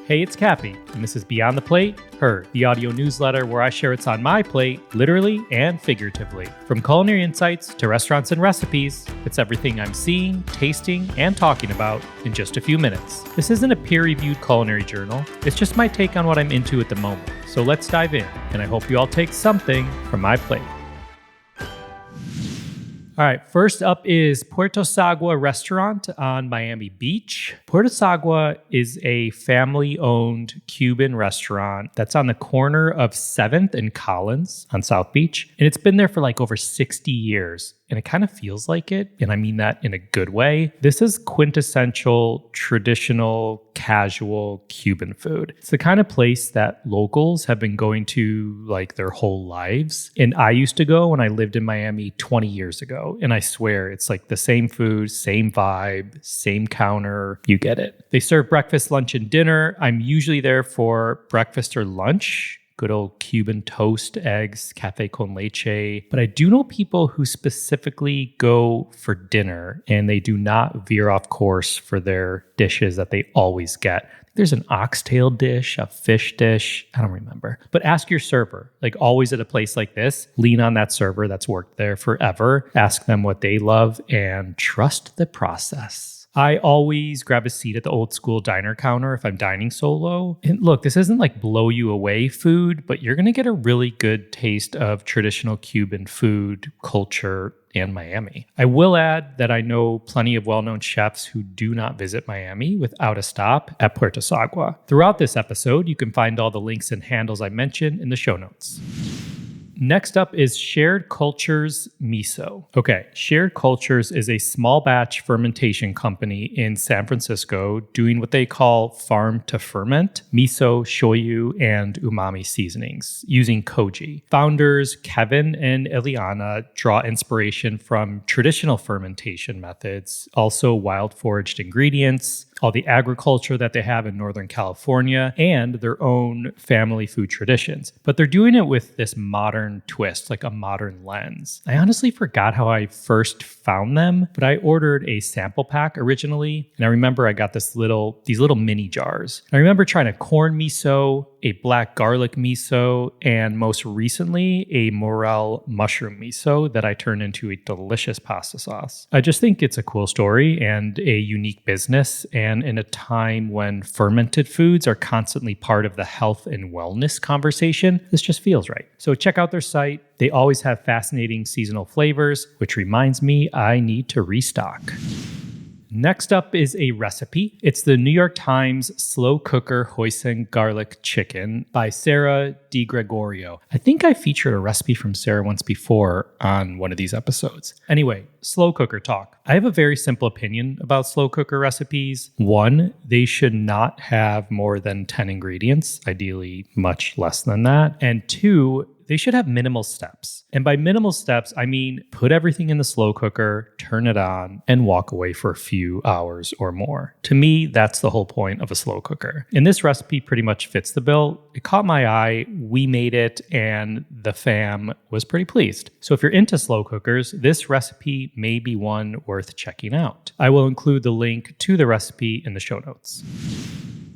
Hey, it's Kappy, and this is Beyond the Plate, Her, the audio newsletter where I share what's on my plate, literally and figuratively. From culinary insights to restaurants and recipes, it's everything I'm seeing, tasting, and talking about in just a few minutes. This isn't a peer-reviewed culinary journal, it's just my take on what I'm into at the moment. So let's dive in, and I hope you all take something from my plate. All right, first up is Puerto Sagua restaurant on Miami Beach. Puerto Sagua is a family-owned Cuban restaurant that's on the corner of 7th and Collins on South Beach. And it's been there for like over 60 years. And it kind of feels like it. And I mean that in a good way. This is quintessential, traditional, casual Cuban food. It's the kind of place that locals have been going to like their whole lives. And I used to go when I lived in Miami 20 years ago. And I swear it's like the same food, same vibe, same counter. You get it. They serve breakfast, lunch, and dinner. I'm usually there for breakfast or lunch. Good old Cuban toast, eggs, cafe con leche. But I do know people who specifically go for dinner and they do not veer off course for their dishes that they always get. There's an oxtail dish, a fish dish. I don't remember. But ask your server. Like always at a place like this, lean on that server that's worked there forever. Ask them what they love and trust the process. I always grab a seat at the old school diner counter if I'm dining solo. And look, this isn't like blow you away food, but you're going to get a really good taste of traditional Cuban food, culture, and Miami. I will add that I know plenty of well-known chefs who do not visit Miami without a stop at Puerto Sagua. Throughout this episode, you can find all the links and handles I mentioned in the show notes. Next up is Shared Cultures Miso. Okay, Shared Cultures is a small batch fermentation company in San Francisco doing what they call farm-to-ferment, miso, shoyu, and umami seasonings using koji. Founders Kevin and Eliana draw inspiration from traditional fermentation methods, also wild-foraged ingredients, all the agriculture that they have in Northern California, and their own family food traditions. But they're doing it with this modern twist, like a modern lens. I honestly forgot how I first found them, but I ordered a sample pack originally, and I remember I got these little mini jars. I remember trying a corn miso, a black garlic miso, and most recently, a morel mushroom miso that I turned into a delicious pasta sauce. I just think it's a cool story and a unique business, and in a time when fermented foods are constantly part of the health and wellness conversation, this just feels right. So check out their site. They always have fascinating seasonal flavors, which reminds me I need to restock. Next up is a recipe. It's the New York Times slow cooker hoisin garlic chicken by Sarah DiGregorio. I think I featured a recipe from Sarah once before on one of these episodes. Anyway, slow cooker talk. I have a very simple opinion about slow cooker recipes. One, they should not have more than 10 ingredients, ideally much less than that. And two, they should have minimal steps. And by minimal steps, I mean put everything in the slow cooker, turn it on, and walk away for a few hours or more. To me, that's the whole point of a slow cooker. And this recipe pretty much fits the bill. It caught my eye, we made it, and the fam was pretty pleased. So if you're into slow cookers, this recipe may be one worth checking out. I will include the link to the recipe in the show notes.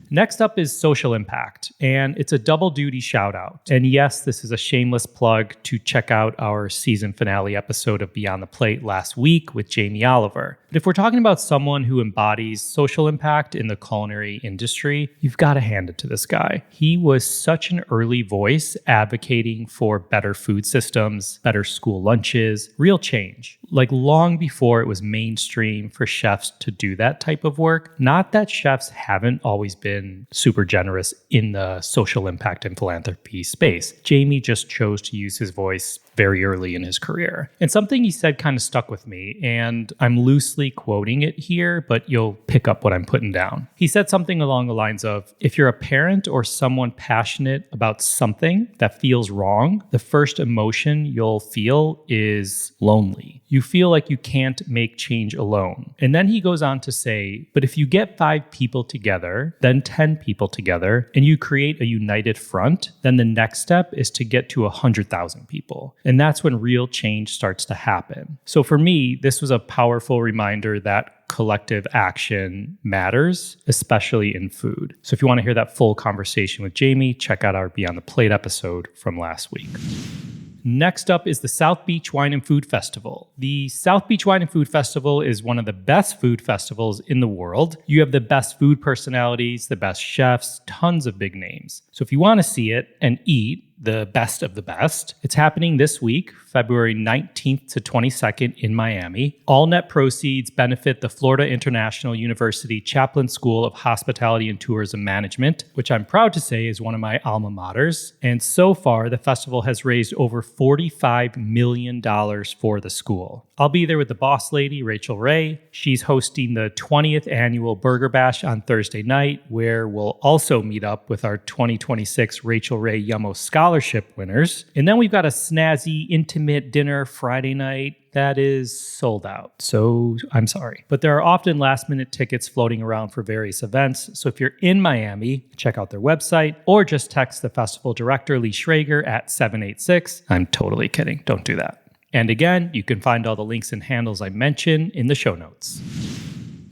Next up is social impact, and it's a double duty shout out. And yes, this is a shameless plug to check out our season finale episode of Beyond the Plate last week with Jamie Oliver. But if we're talking about someone who embodies social impact in the culinary industry, you've got to hand it to this guy. He was such an early voice advocating for better food systems, better school lunches, real change. Like long before it was mainstream for chefs to do that type of work. Not that chefs haven't always been super generous in the social impact and philanthropy space. Jamie just chose to use his voice very early in his career. And something he said kind of stuck with me, and I'm loosely quoting it here, but you'll pick up what I'm putting down. He said something along the lines of, if you're a parent or someone passionate about something that feels wrong, the first emotion you'll feel is lonely. You feel like you can't make change alone. And then he goes on to say, but if you get 5 people together, then 10 people together, and you create a united front, then the next step is to get to 100,000 people. And that's when real change starts to happen. So for me, this was a powerful reminder that collective action matters, especially in food. So if you want to hear that full conversation with Jamie, check out our Beyond the Plate episode from last week. Next up is the South Beach Wine and Food Festival. The South Beach Wine and Food Festival is one of the best food festivals in the world. You have the best food personalities, the best chefs, tons of big names. So if you want to see it and eat the best of the best, it's happening this week, February 19th to 22nd in Miami. All net proceeds benefit the Florida International University Chaplin School of Hospitality and Tourism Management, which I'm proud to say is one of my alma maters. And so far, the festival has raised over $45 million for the school. I'll be there with the boss lady, Rachel Ray. She's hosting the 20th annual Burger Bash on Thursday night, where we'll also meet up with our 2026 Rachel Ray Yummo Scholarship winners. And then we've got a snazzy, intimate dinner Friday night that is sold out. So I'm sorry. But there are often last-minute tickets floating around for various events. So if you're in Miami, check out their website or just text the festival director, Lee Schrager, at 786. I'm totally kidding. Don't do that. And again, you can find all the links and handles I mentioned in the show notes.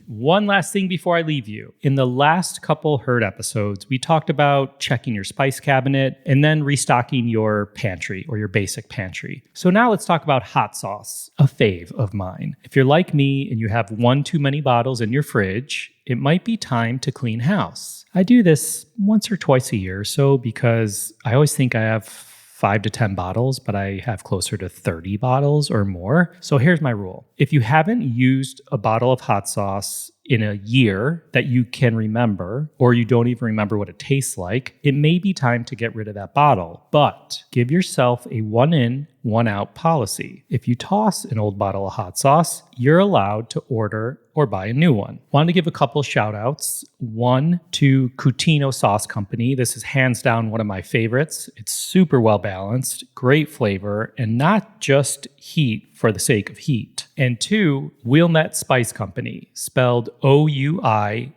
One last thing before I leave you. In the last couple Herd episodes, we talked about checking your spice cabinet and then restocking your pantry or your basic pantry. So now let's talk about hot sauce, a fave of mine. If you're like me and you have one too many bottles in your fridge, it might be time to clean house. I do this once or twice a year or so because I always think I have 5 to 10 bottles, but I have closer to 30 bottles or more. So here's my rule. If you haven't used a bottle of hot sauce in a year that you can remember, or you don't even remember what it tastes like, it may be time to get rid of that bottle. But give yourself a 1 in, 1 out policy. If you toss an old bottle of hot sauce, you're allowed to order or buy a new one. Wanted to give a couple shout outs. One to Cutino Sauce Company. This is hands down one of my favorites. It's super well balanced, great flavor, and not just heat for the sake of heat. And 2, Wilmette Spice Company, spelled Ouyllmette.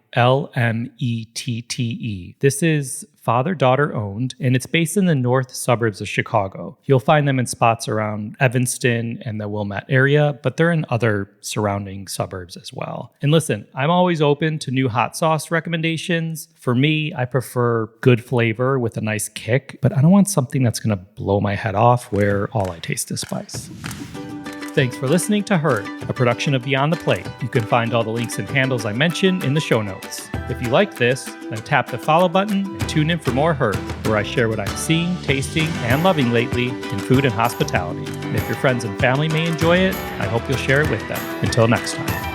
This is father-daughter owned, and it's based in the north suburbs of Chicago. You'll find them in spots around Evanston and the Wilmette area, but they're in other surrounding suburbs as well. And listen, I'm always open to new hot sauce recommendations. For me, I prefer good flavor with a nice kick, but I don't want something that's going to blow my head off where all I taste is spice. Thanks for listening to Herd, a production of Beyond the Plate. You can find all the links and handles I mentioned in the show notes. If you like this, then tap the follow button and tune in for more Herd, where I share what I'm seeing, tasting, and loving lately in food and hospitality. And if your friends and family may enjoy it, I hope you'll share it with them. Until next time.